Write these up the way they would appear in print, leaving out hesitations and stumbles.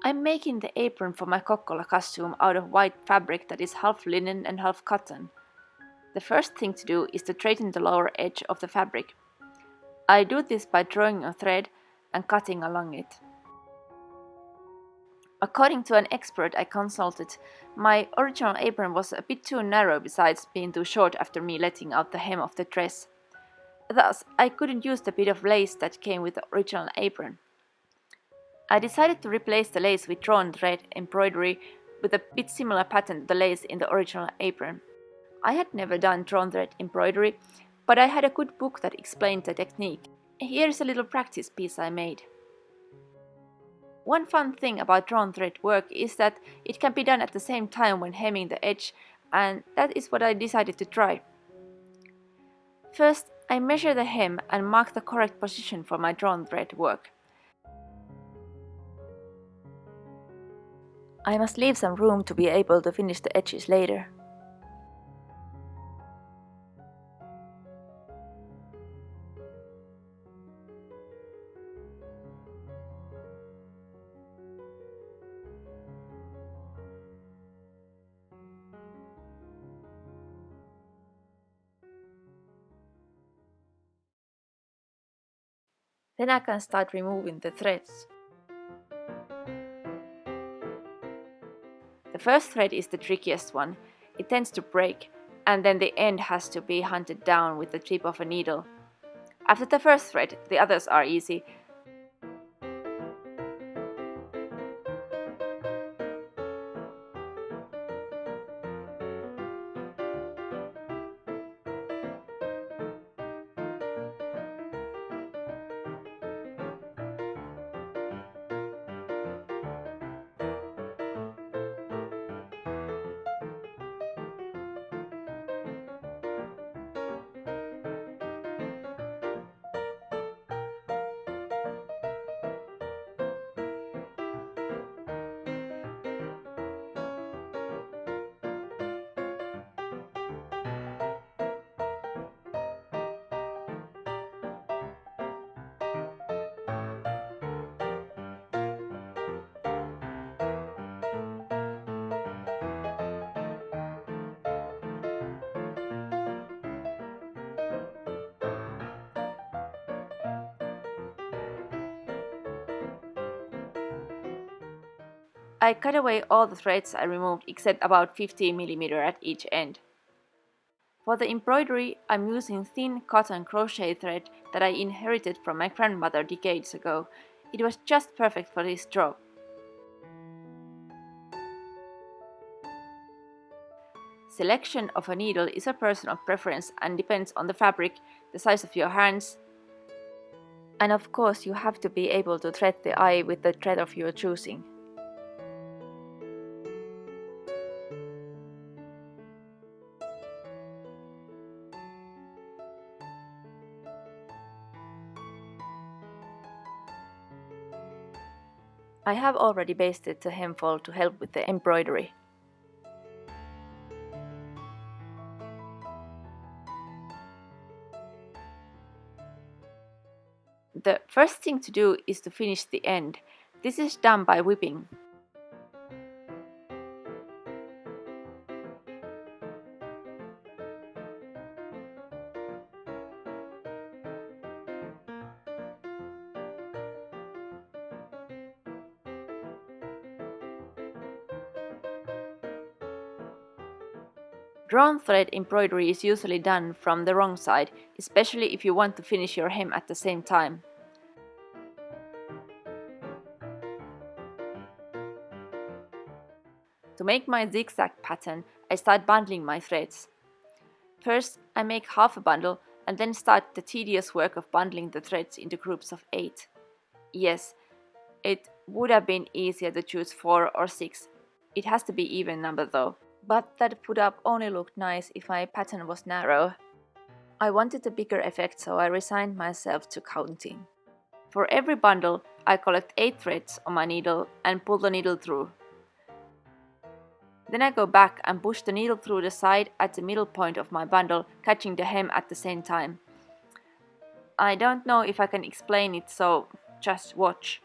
I'm making the apron for my Kokkola costume out of white fabric that is half linen and half cotton. The first thing to do is to straighten the lower edge of the fabric. I do this by drawing a thread and cutting along it. According to an expert I consulted, my original apron was a bit too narrow besides being too short after me letting out the hem of the dress. Thus, I couldn't use the bit of lace that came with the original apron. I decided to replace the lace with drawn thread embroidery with a bit similar pattern to the lace in the original apron. I had never done drawn thread embroidery, but I had a good book that explained the technique. Here is a little practice piece I made. One fun thing about drawn thread work is that it can be done at the same time when hemming the edge, and that is what I decided to try. First, I measure the hem and mark the correct position for my drawn thread work. I must leave some room to be able to finish the edges later. Then I can start removing the threads. The first thread is the trickiest one. It tends to break, and then the end has to be hunted down with the tip of a needle. After the first thread, the others are easy. I cut away all the threads I removed except about 50mm at each end. For the embroidery, I'm using thin cotton crochet thread that I inherited from my grandmother decades ago. It was just perfect for this job. Selection of a needle is a personal preference and depends on the fabric, the size of your hands, and of course you have to be able to thread the eye with the thread of your choosing. I have already basted the hemfold to help with the embroidery. The first thing to do is to finish the end. This is done by whipping. Drawn thread embroidery is usually done from the wrong side, especially if you want to finish your hem at the same time. To make my zigzag pattern, I start bundling my threads. First, I make half a bundle and then start the tedious work of bundling the threads into groups of 8. Yes, it would have been easier to choose 4 or 6. It has to be even number though. But that put up only looked nice if my pattern was narrow. I wanted a bigger effect, so I resigned myself to counting. For every bundle, I collect 8 threads on my needle and pull the needle through. Then I go back and push the needle through the side at the middle point of my bundle, catching the hem at the same time. I don't know if I can explain it, so just watch.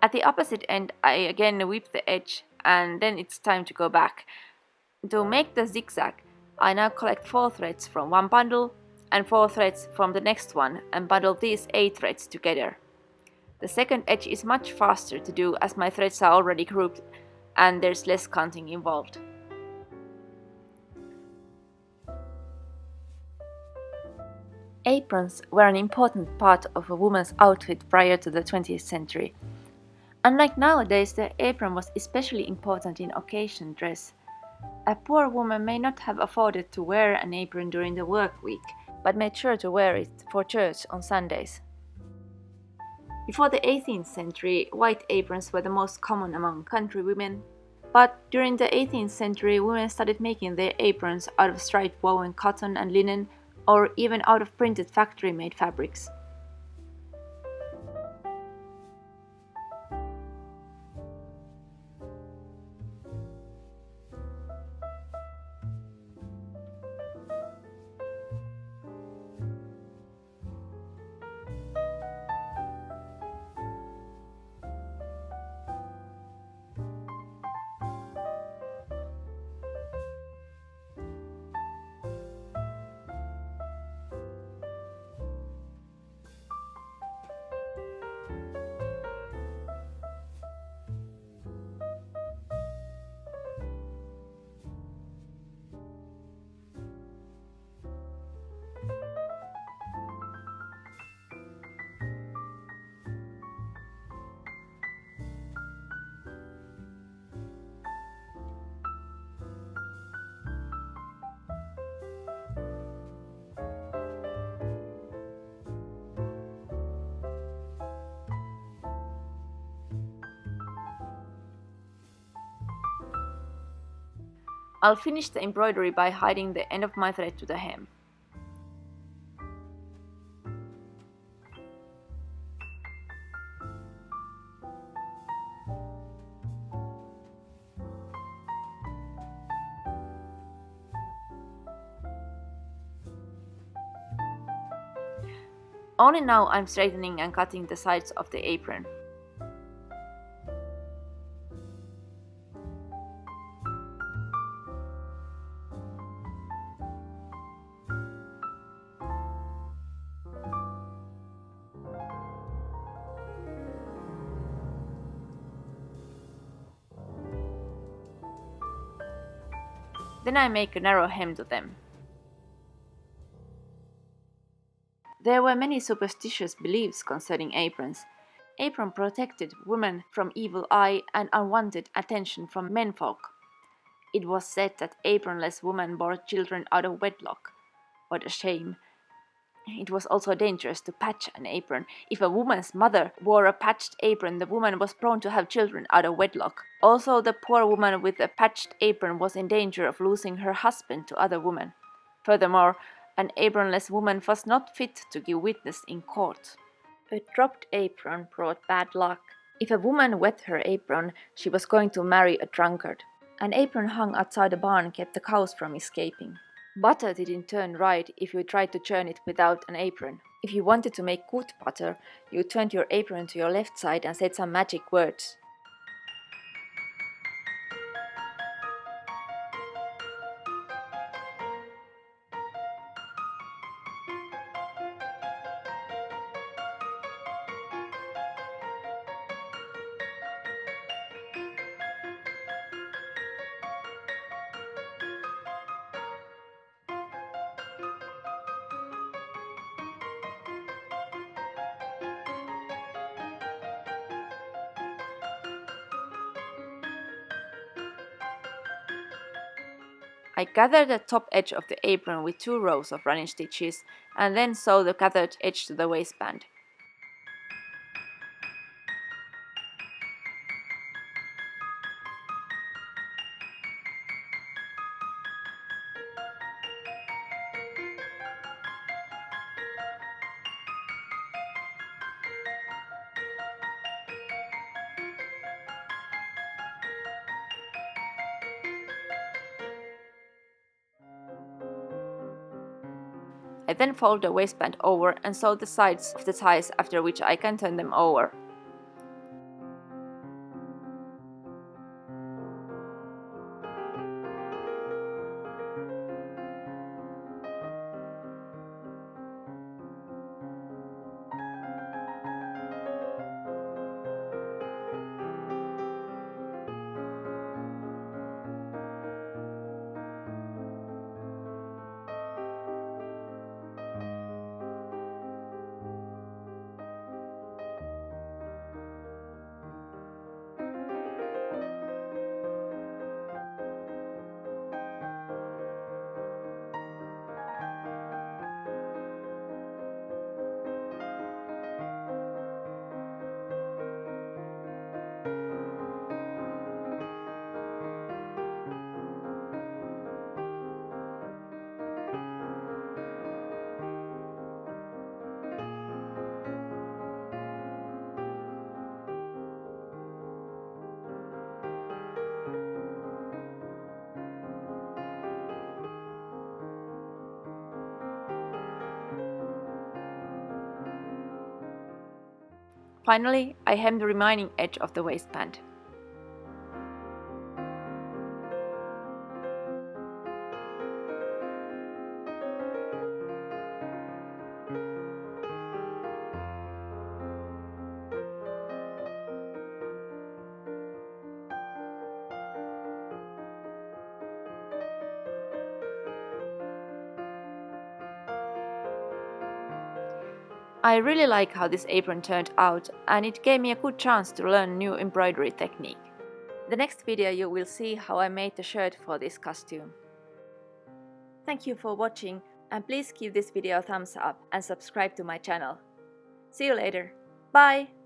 At the opposite end, I again whip the edge, and then it's time to go back. To make the zigzag, I now collect 4 threads from one bundle and 4 threads from the next one and bundle these 8 threads together. The second edge is much faster to do as my threads are already grouped and there's less counting involved. Aprons were an important part of a woman's outfit prior to the 20th century. Unlike nowadays, the apron was especially important in occasion dress. A poor woman may not have afforded to wear an apron during the work week, but made sure to wear it for church on Sundays. Before the 18th century, white aprons were the most common among country women, but during the 18th century, women started making their aprons out of striped woven cotton and linen, or even out of printed factory-made fabrics. I'll finish the embroidery by hiding the end of my thread to the hem. Only now I'm straightening and cutting the sides of the apron. Then I make a narrow hem to them. There were many superstitious beliefs concerning aprons. Apron protected women from evil eye and unwanted attention from menfolk. It was said that apronless women bore children out of wedlock. What a shame. It was also dangerous to patch an apron. If a woman's mother wore a patched apron, the woman was prone to have children out of wedlock. Also, the poor woman with a patched apron was in danger of losing her husband to other women. Furthermore, an apronless woman was not fit to give witness in court. A dropped apron brought bad luck. If a woman wet her apron, she was going to marry a drunkard. An apron hung outside a barn kept the cows from escaping. Butter didn't turn right if you tried to churn it without an apron. If you wanted to make good butter, you turned your apron to your left side and said some magic words. I gather the top edge of the apron with 2 rows of running stitches and then sew the gathered edge to the waistband. I then fold the waistband over and sew the sides of the ties, after which I can turn them over. Finally, I hem the remaining edge of the waistband. I really like how this apron turned out, and it gave me a good chance to learn new embroidery technique. The next video you will see how I made the shirt for this costume. Thank you for watching, and please give this video a thumbs up and subscribe to my channel. See you later. Bye!